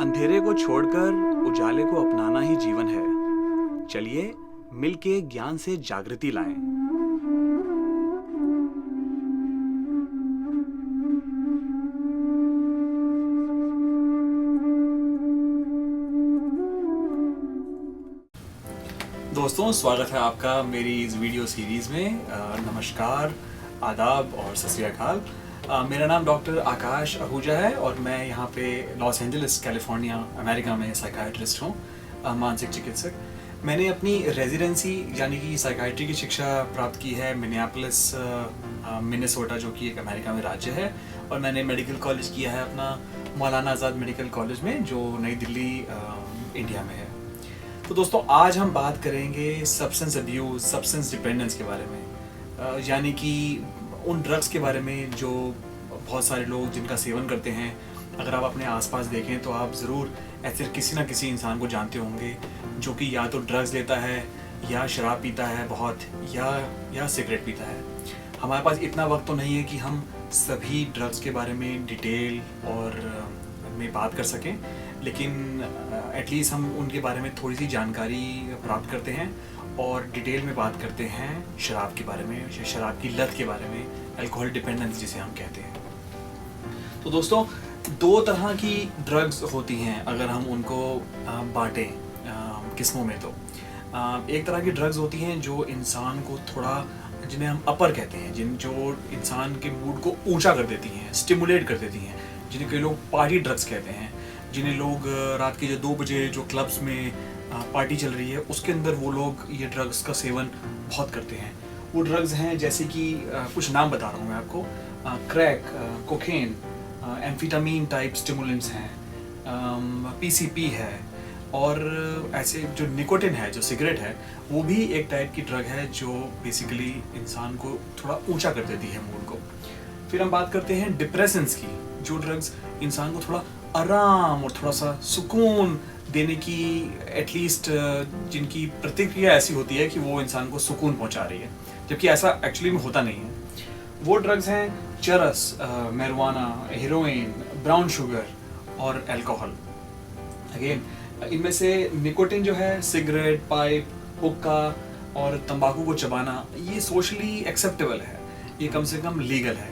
अंधेरे को छोड़कर उजाले को अपनाना ही जीवन है। चलिए मिलके ज्ञान से जागृति लाएं। दोस्तों, स्वागत है आपका मेरी इस वीडियो सीरीज़ में। नमस्कार, आदाब और सत श्री अकाल। मेरा नाम डॉक्टर आकाश आहूजा है और मैं यहाँ पे लॉस एंजलिस, कैलिफोर्निया, अमेरिका में साइकाइट्रिस्ट हूँ, मानसिक चिकित्सक। मैंने अपनी रेजिडेंसी यानी कि साइकाइट्री की शिक्षा प्राप्त की है मिनियापोलिस, मिनेसोटा, जो कि एक अमेरिका में राज्य है। और मैंने मेडिकल कॉलेज किया है अपना मौलाना आज़ाद मेडिकल कॉलेज में, जो नई दिल्ली, इंडिया में है। तो दोस्तों, आज हम बात करेंगे सब्सटेंस अब्यूज़, सब्सटेंस डिपेंडेंस के बारे में, यानी कि उन ड्रग्स के बारे में जो बहुत सारे लोग जिनका सेवन करते हैं। अगर आप अपने आसपास देखें तो आप ज़रूर ऐसे किसी ना किसी इंसान को जानते होंगे जो कि या तो ड्रग्स लेता है, या शराब पीता है बहुत, या सिगरेट पीता है। हमारे पास इतना वक्त तो नहीं है कि हम सभी ड्रग्स के बारे में डिटेल और में बात कर सकें, लेकिन एटलीस्ट हम उनके बारे में थोड़ी सी जानकारी प्राप्त करते हैं और डिटेल में बात करते हैं शराब के बारे में, शराब की लत के बारे में, अल्कोहल डिपेंडेंस जिसे हम कहते हैं। तो दोस्तों, दो तरह की ड्रग्स होती हैं अगर हम उनको बांटें किस्मों में। तो एक तरह की ड्रग्स होती हैं जो इंसान को थोड़ा, जिन्हें हम अपर कहते हैं, जो इंसान के मूड को ऊंचा कर देती हैं, स्टिमुलेट कर देती हैं, जिन्हें कई लोग पार्टी ड्रग्स कहते हैं। जिन्हें लोग रात के जो 2 बजे जो क्लब्स में पार्टी चल रही है उसके अंदर वो लोग ये ड्रग्स का सेवन बहुत करते हैं। वो ड्रग्स हैं जैसे कि कुछ नाम बता रहा हूँ मैं आपको। Crack, cocaine, amphetamine type stimulants हैं, पीसीपी है, और ऐसे जो निकोटिन है, जो सिगरेट है, वो भी एक टाइप की ड्रग है जो बेसिकली इंसान को थोड़ा ऊंचा कर देती है मूड को। फिर हम बात करते हैं डिप्रेसेंट्स की, जो ड्रग्स इंसान को थोड़ा आराम और थोड़ा सा सुकून देने की, एटलीस्ट जिनकी प्रतिक्रिया ऐसी होती है कि वो इंसान को सुकून पहुंचा रही है, जबकि ऐसा एक्चुअली में होता नहीं है। वो ड्रग्स हैं चरस, marijuana, हेरोइन, ब्राउन शुगर और अल्कोहल। अगेन, इनमें से निकोटिन जो है, सिगरेट, पाइप, हुक्का और तंबाकू को चबाना, ये सोशली एक्सेप्टेबल है, ये कम से कम लीगल है।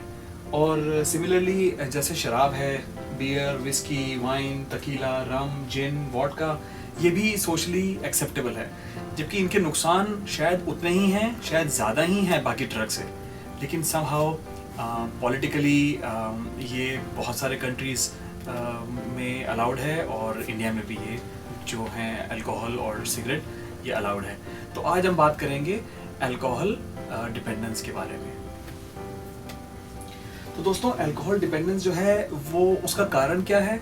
और सिमिलरली जैसे शराब है, बियर, विस्की, वाइन, तकीला, रम, जिन, वोडका, ये भी सोशली एक्सेप्टेबल है, जबकि इनके नुकसान शायद उतने ही हैं, शायद ज़्यादा ही हैं बाकी ड्रग से। लेकिन समहाउ पॉलिटिकली ये बहुत सारे कंट्रीज़ में अलाउड है, और इंडिया में भी ये जो हैं अल्कोहल और सिगरेट, ये अलाउड है। तो आज हम बात करेंगे अल्कोहल डिपेंडेंस के बारे में। तो दोस्तों, अल्कोहल डिपेंडेंस जो है वो, उसका कारण क्या है?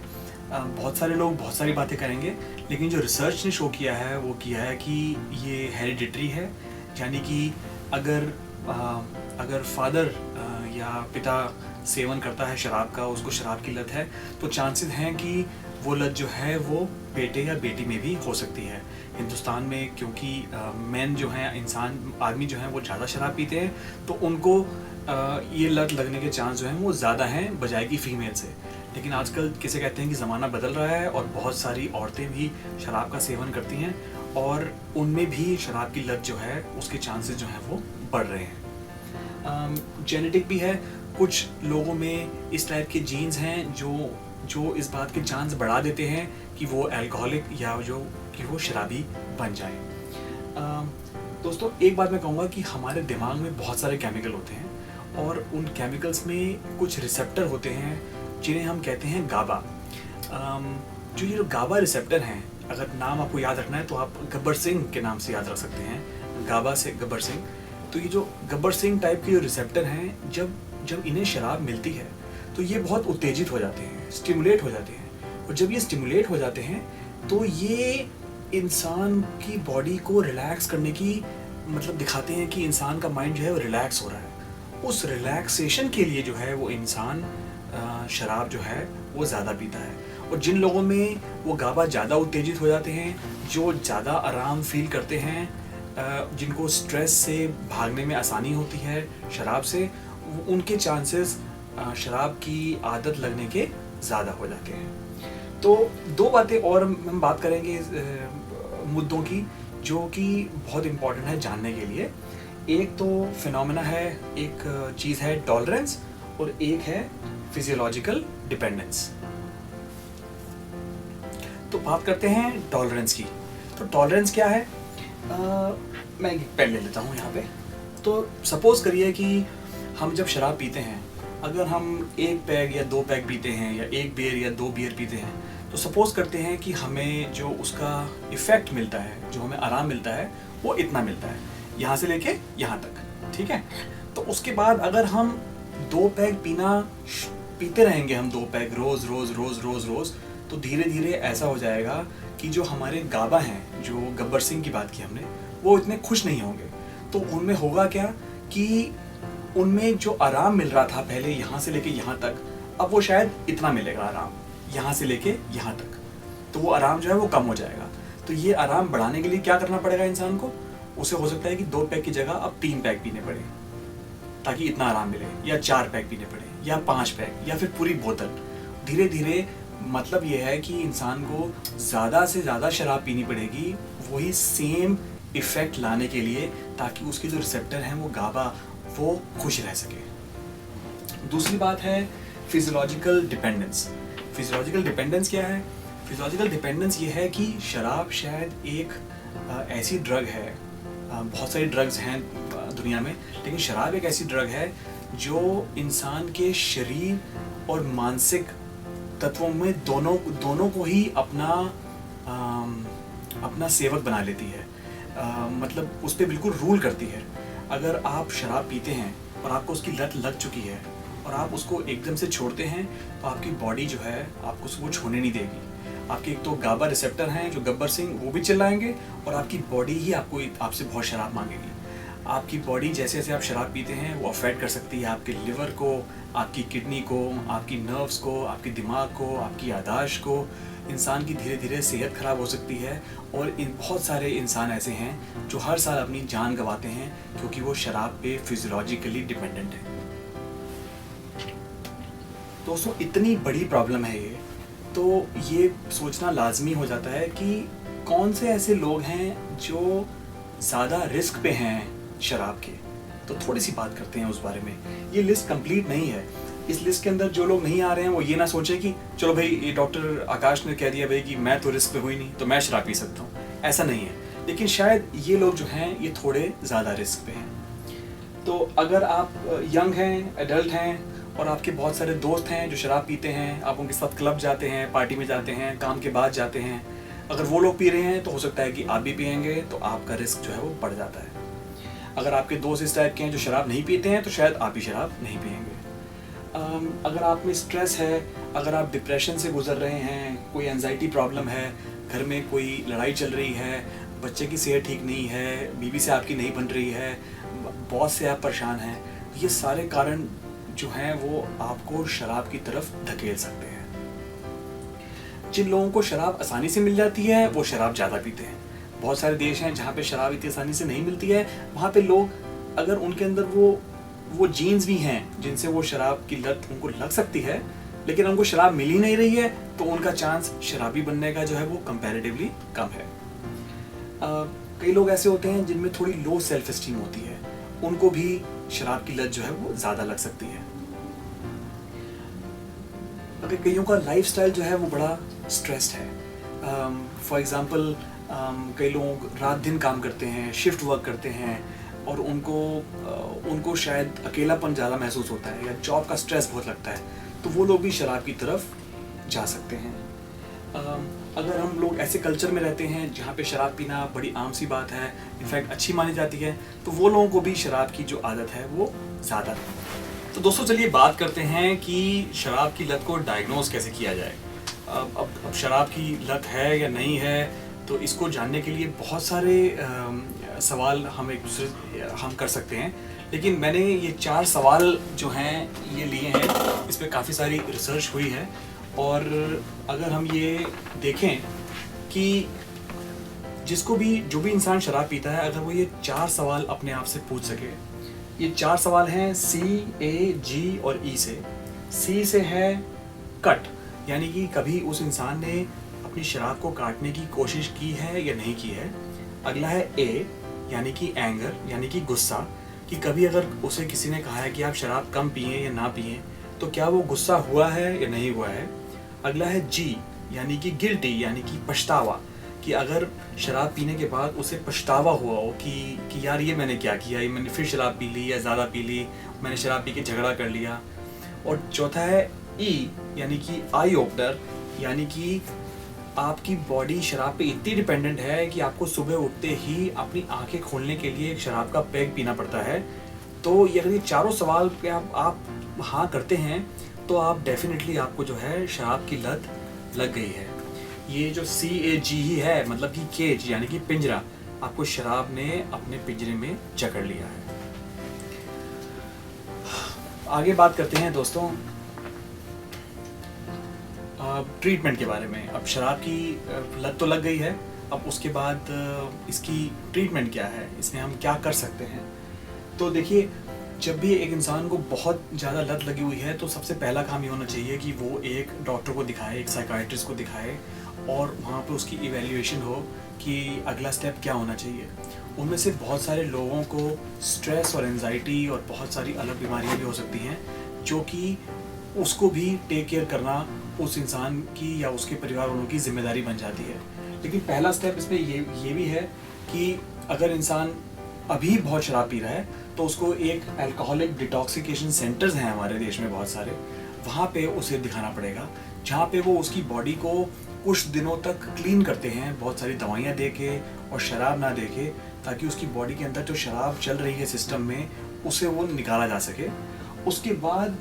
बहुत सारे लोग बहुत सारी बातें करेंगे, लेकिन जो रिसर्च ने शो किया है वो किया है कि ये हेरिडिटरी है। यानी कि अगर फादर या पिता सेवन करता है शराब का, उसको शराब की लत है, तो चांसेस हैं कि वो लत जो है वो बेटे या बेटी में भी हो सकती है। हिंदुस्तान में क्योंकि मेन जो हैं, आदमी जो हैं वो ज़्यादा शराब पीते हैं, तो उनको ये लत लगने के चांस जो हैं वो ज़्यादा हैं बजाय की फीमेल से। लेकिन आजकल किसे कहते हैं कि ज़माना बदल रहा है और बहुत सारी औरतें भी शराब का सेवन करती हैं, और उनमें भी शराब की लत जो है उसके चांसेस जो हैं वो बढ़ रहे हैं। जेनेटिक भी है, कुछ लोगों में इस टाइप के जीन्स हैं जो इस बात के चांस बढ़ा देते हैं कि वो अल्कोहलिक या कि वो शराबी बन जाए। दोस्तों, एक बात मैं कहूँगा कि हमारे दिमाग में बहुत सारे केमिकल होते हैं, और उन केमिकल्स में कुछ रिसेप्टर होते हैं जिन्हें हम कहते हैं गाबा। जो गाबा रिसेप्टर हैं, अगर नाम आपको याद रखना है तो आप गब्बर सिंह के नाम से याद रख सकते हैं, गाबा से गब्बर सिंह। तो ये जो गब्बर सिंह टाइप के जो रिसेप्टर हैं, जब इन्हें शराब मिलती है तो ये बहुत उत्तेजित हो जाते हैं, स्टिमुलेट हो जाते हैं। और जब ये स्टिमुलेट हो जाते हैं तो ये इंसान की बॉडी को रिलैक्स करने की मतलब दिखाते हैं कि इंसान का माइंड जो है वो रिलैक्स हो रहा है। उस रिलैक्सेशन के लिए जो है वो इंसान शराब जो है वो ज़्यादा पीता है। और जिन लोगों में वो गाबा ज़्यादा उत्तेजित हो जाते हैं, जो ज़्यादा आराम फील करते हैं, जिनको स्ट्रेस से भागने में आसानी होती है शराब से, उनके चांसेस शराब की आदत लगने के ज़्यादा हो जाते हैं। तो दो बातें और हम बात करेंगे मुद्दों की जो कि बहुत इम्पोर्टेंट है जानने के लिए। एक तो फिनोमेना है, एक चीज़ है टॉलरेंस, और एक है फिजियोलॉजिकल डिपेंडेंस। तो बात करते हैं टॉलरेंस की। तो टॉलरेंस क्या है? मैं एक पेन ले लेता हूँ यहाँ पे। तो सपोज़ करिए कि हम जब शराब पीते हैं, अगर हम एक पैग या दो पैग पीते हैं या एक बियर या दो बियर पीते हैं, तो सपोज़ करते हैं कि हमें जो उसका इफ़ेक्ट मिलता है, जो हमें आराम मिलता है, वो इतना मिलता है, यहाँ से लेके यहाँ तक, ठीक है। तो उसके बाद अगर हम दो पैग पीते रहेंगे, हम दो पैग रोज़ रोज़ रोज़ रोज़ रोज़, तो धीरे धीरे ऐसा हो जाएगा कि जो हमारे गाबा हैं, जो गब्बर सिंह की बात की हमने, वो इतने खुश नहीं होंगे। तो उनमें होगा क्या कि उनमें जो आराम मिल रहा था पहले यहाँ से लेके यहाँ तक, अब वो शायद इतना मिलेगा आराम, यहाँ से लेके यहाँ तक, तो वो आराम जो है वो कम हो जाएगा। तो ये आराम बढ़ाने के लिए क्या करना पड़ेगा इंसान को? उसे हो सकता है कि 2 पैक की जगह अब 3 पैक पीने पड़े ताकि इतना आराम मिले, या 4 पैक पीने पड़े, या 5 पैक, या फिर पूरी बोतल। धीरे धीरे मतलब ये है कि इंसान को ज़्यादा से ज़्यादा शराब पीनी पड़ेगी वही सेम इफ़ेक्ट लाने के लिए, ताकि उसके जो रिसेप्टर हैं वो गाबा, वो खुश रह सके। दूसरी बात है फिजियोलॉजिकल डिपेंडेंस। फिजियोलॉजिकल डिपेंडेंस क्या है? फिजियोलॉजिकल डिपेंडेंस ये है कि शराब शायद एक ऐसी ड्रग है, बहुत सारी ड्रग्स हैं दुनिया में, लेकिन शराब एक ऐसी ड्रग है जो इंसान के शरीर और मानसिक तत्वों में दोनों को ही अपना सेवक बना लेती है। मतलब उस पर बिल्कुल रूल करती है। अगर आप शराब पीते हैं और आपको उसकी लत लग चुकी है और आप उसको एकदम से छोड़ते हैं, तो आपकी बॉडी जो है आपको उसको छोड़ने नहीं देगी। आपके एक तो गाबा रिसेप्टर हैं जो गब्बर सिंह, वो भी चिल्लाएंगे, और आपकी बॉडी ही आपसे बहुत शराब मांगेगी। आपकी बॉडी जैसे जैसे आप शराब पीते हैं वो अफेक्ट कर सकती है आपके लिवर को, आपकी किडनी को, आपकी नर्व्स को, आपके दिमाग को, आपकी याददाश्त को। इंसान की धीरे धीरे सेहत ख़राब हो सकती है, और बहुत सारे इंसान ऐसे हैं जो हर साल अपनी जान गंवाते हैं क्योंकि वो शराब पे फिजियोलॉजिकली डिपेंडेंट है। दोस्तों, इतनी बड़ी प्रॉब्लम है ये, तो ये सोचना लाजमी हो जाता है कि कौन से ऐसे लोग हैं जो ज़्यादा रिस्क पे हैं शराब के। तो थोड़ी सी बात करते हैं उस बारे में। ये लिस्ट कंप्लीट नहीं है। इस लिस्ट के अंदर जो लोग नहीं आ रहे हैं वो ये ना सोचे कि चलो भाई, ये डॉक्टर आकाश ने कह दिया भाई कि मैं तो रिस्क पे हुई नहीं तो मैं शराब पी सकता हूँ, ऐसा नहीं है। लेकिन शायद ये लोग जो हैं ये थोड़े ज़्यादा रिस्क पे हैं। तो अगर आप यंग हैं, एडल्ट हैं, और आपके बहुत सारे दोस्त हैं जो शराब पीते हैं, आप उनके साथ क्लब जाते हैं, पार्टी में जाते हैं, काम के बाद जाते हैं, अगर वो लोग पी रहे हैं तो हो सकता है कि आप भी पिएंगे, तो आपका रिस्क जो है वो बढ़ जाता है। अगर आपके दोस्त इस टाइप के हैं जो शराब नहीं पीते हैं, तो शायद आप भी शराब नहीं पिएंगे। अगर आप में स्ट्रेस है, अगर आप डिप्रेशन से गुजर रहे हैं, कोई एंजाइटी प्रॉब्लम है, घर में कोई लड़ाई चल रही है, बच्चे की सेहत ठीक नहीं है, बीवी से आपकी नहीं बन रही है, बॉस से आप परेशान हैं, ये सारे कारण जो हैं वो आपको शराब की तरफ धकेल सकते हैं। जिन लोगों को शराब आसानी से मिल जाती है वो शराब ज़्यादा पीते हैं। बहुत सारे देश हैं जहाँ पे शराब इतनी आसानी से नहीं मिलती है, वहाँ पे लोग, अगर उनके अंदर वो जीन्स भी हैं जिनसे वो शराब की लत उनको लग सकती है, लेकिन उनको शराब मिल ही नहीं रही है, तो उनका चांस शराबी बनने का जो है वो कंपैरेटिवली कम है। कई लोग ऐसे होते हैं जिनमें थोड़ी लो सेल्फ एस्टीम होती है, उनको भी शराब की लत जो है वो ज़्यादा लग सकती है। अगर कईयों का लाइफस्टाइल जो है वो बड़ा स्ट्रेस्ड है, फॉर एग्ज़ाम्पल कई लोग रात दिन काम करते हैं, शिफ्ट वर्क करते हैं, और उनको शायद अकेलापन ज़्यादा महसूस होता है या जॉब का स्ट्रेस बहुत लगता है, तो वो लोग भी शराब की तरफ जा सकते हैं। अगर हम लोग ऐसे कल्चर में रहते हैं जहाँ पे शराब पीना बड़ी आम सी बात है, इनफैक्ट अच्छी मानी जाती है, तो वो लोगों को भी शराब की जो आदत है वो ज़्यादा है। तो दोस्तों, चलिए बात करते हैं कि शराब की लत को डायग्नोज कैसे किया जाए। अब शराब की लत है या नहीं है, तो इसको जानने के लिए बहुत सारे सवाल हम एक दूसरे हम कर सकते हैं, लेकिन मैंने ये 4 सवाल जो हैं ये लिए हैं। इस पर काफ़ी सारी रिसर्च हुई है, और अगर हम ये देखें कि जो भी इंसान शराब पीता है, अगर वो ये 4 सवाल अपने आप से पूछ सके ये 4 सवाल हैं C, A, G और E से। C से है कट, यानी कि कभी उस इंसान ने अपनी शराब को काटने की कोशिश की है या नहीं की है। अगला है A, यानी कि एंगर, यानी कि गुस्सा, कि कभी अगर उसे किसी ने कहा है कि आप शराब कम पिएं या ना पिएं तो क्या वो गुस्सा हुआ है या नहीं हुआ है। अगला है G, यानी कि गिल्टी, यानी कि पछतावा, कि अगर शराब पीने के बाद उसे पछतावा हुआ हो कि यार ये मैंने क्या किया, ये मैंने फिर शराब पी ली या ज़्यादा पी ली, मैंने शराब पी के झगड़ा कर लिया। और चौथा है E, यानी कि आई ओपनर, यानी कि आपकी बॉडी शराब पे इतनी डिपेंडेंट है कि आपको सुबह उठते ही अपनी आंखें खोलने के लिए एक शराब का पैक पीना पड़ता है। तो ये अगर ये चारों सवाल पे आप हाँ करते हैं तो आप डेफिनेटली आपको जो है शराब की लत लग गई है। ये जो CAG ही है, मतलब कि केज, यानी कि पिंजरा, आपको शराब ने अपने पिंजरे में जकड़ लिया है। आगे बात करते हैं दोस्तों ट्रीटमेंट के बारे में। अब शराब की लत तो लग गई है, अब उसके बाद इसकी ट्रीटमेंट क्या है, इसमें हम क्या कर सकते हैं। तो देखिए, जब भी एक इंसान को बहुत ज़्यादा लत लगी हुई है तो सबसे पहला काम ये होना चाहिए कि वो एक डॉक्टर को दिखाए, एक साइकाइट्रिस्ट को दिखाए और वहाँ पे उसकी इवैल्यूएशन हो कि अगला स्टेप क्या होना चाहिए। उनमें से बहुत सारे लोगों को स्ट्रेस और एंजाइटी और बहुत सारी अलग बीमारियाँ भी हो सकती हैं जो कि उसको भी टेक केयर करना उस इंसान की या उसके परिवार वालों की जिम्मेदारी बन जाती है। लेकिन पहला स्टेप इसमें ये भी है कि अगर इंसान अभी बहुत शराब पी रहा है तो उसको एक अल्कोहलिक डिटॉक्सिकेशन सेंटर्स हैं हमारे देश में बहुत सारे, वहाँ पे उसे दिखाना पड़ेगा, जहाँ पे वो उसकी बॉडी को कुछ दिनों तक क्लीन करते हैं बहुत सारी दवाइयाँ दे के और शराब ना दे के, ताकि उसकी बॉडी के अंदर जो शराब चल रही है सिस्टम में उसे वो निकाला जा सके। उसके बाद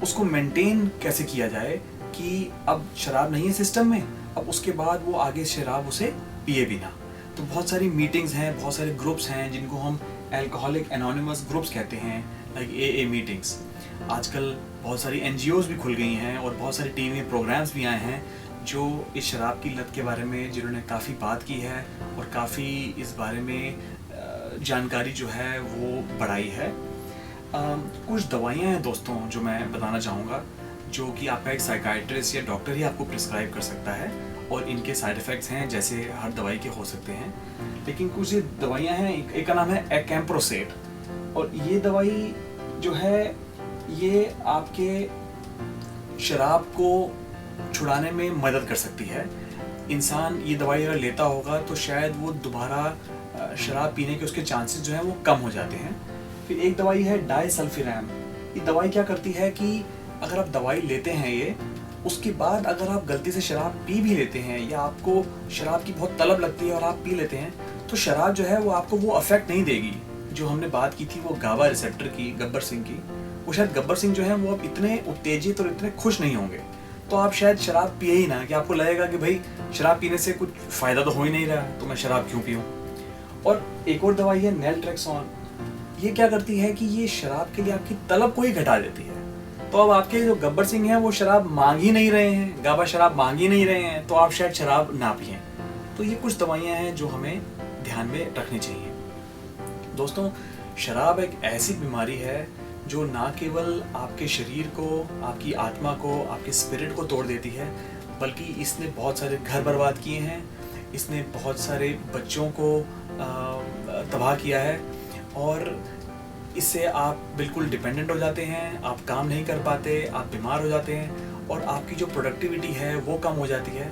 उसको मेंटेन कैसे किया जाए कि अब शराब नहीं है सिस्टम में, अब उसके बाद वो आगे शराब उसे पिए भी ना। तो बहुत सारी मीटिंग्स हैं, बहुत सारे ग्रुप्स हैं जिनको हम अल्कोहलिक एनोनिमस ग्रुप्स कहते हैं, लाइक AA मीटिंग्स। आजकल बहुत सारी NGOs भी खुल गई हैं और बहुत सारे टीवी प्रोग्राम्स भी आए हैं जो इस शराब की लत के बारे में जिन्होंने काफ़ी बात की है और काफ़ी इस बारे में जानकारी जो है वो बढ़ाई है। कुछ दवाइयाँ हैं दोस्तों जो मैं बताना चाहूँगा, जो कि आपका एक साइकाइट्रिस्ट या डॉक्टर ही आपको प्रिस्क्राइब कर सकता है और इनके साइड इफ़ेक्ट्स हैं जैसे हर दवाई के हो सकते हैं। लेकिन कुछ ये दवाइयाँ हैं, एक का नाम है एक्म्प्रोसेट, और ये दवाई जो है ये आपके शराब को छुड़ाने में मदद कर सकती है। इंसान ये दवाई अगर लेता होगा तो शायद वो दोबारा शराब पीने के उसके चांसेस जो हैं वो कम हो जाते हैं। फिर एक दवाई है डाइसल्फिराम। ये दवाई क्या करती है कि अगर आप दवाई लेते हैं ये, उसके बाद अगर आप गलती से शराब पी भी लेते हैं या आपको शराब की बहुत तलब लगती है और आप पी लेते हैं तो शराब जो है वो आपको वो अफेक्ट नहीं देगी। जो हमने बात की थी वो गाबा रिसेप्टर की, गब्बर सिंह की, वो शायद गब्बर सिंह जो है वो अब इतने उत्तेजित और इतने खुश नहीं होंगे, तो आप शायद शराब पिए ही ना, कि आपको लगेगा कि भाई शराब पीने से कुछ फ़ायदा तो हो ही नहीं रहा तो मैं शराब क्यों पीऊँ। और एक और दवाई है नैलट्रेक्सोन। ये क्या करती है कि ये शराब के लिए आपकी तलब को ही घटा देती है। तो अब आपके जो गब्बर सिंह हैं वो शराब मांग ही नहीं रहे हैं, गाबा शराब मांग ही नहीं रहे हैं, तो आप शायद शराब ना पिएं। तो ये कुछ दवाइयाँ हैं जो हमें ध्यान में रखनी चाहिए। दोस्तों, शराब एक ऐसी बीमारी है जो ना केवल आपके शरीर को, आपकी आत्मा को, आपके स्पिरिट को तोड़ देती है, बल्कि इसने बहुत सारे घर बर्बाद किए हैं, इसने बहुत सारे बच्चों को तबाह किया है और इससे आप बिल्कुल डिपेंडेंट हो जाते हैं, आप काम नहीं कर पाते, आप बीमार हो जाते हैं और आपकी जो प्रोडक्टिविटी है वो कम हो जाती है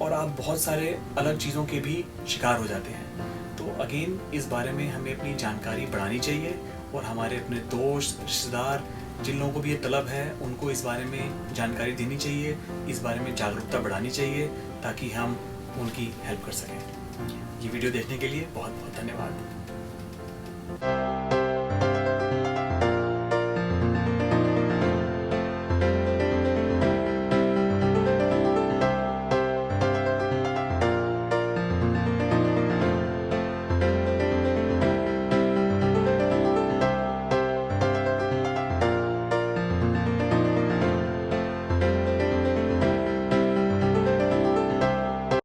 और आप बहुत सारे अलग चीज़ों के भी शिकार हो जाते हैं। तो अगेन इस बारे में हमें अपनी जानकारी बढ़ानी चाहिए और हमारे अपने दोस्त, रिश्तेदार, जिन लोगों को भी ये तलब है उनको इस बारे में जानकारी देनी चाहिए, इस बारे में जागरूकता बढ़ानी चाहिए ताकि हम उनकी हेल्प कर सकें। ये वीडियो देखने के लिए बहुत बहुत धन्यवाद।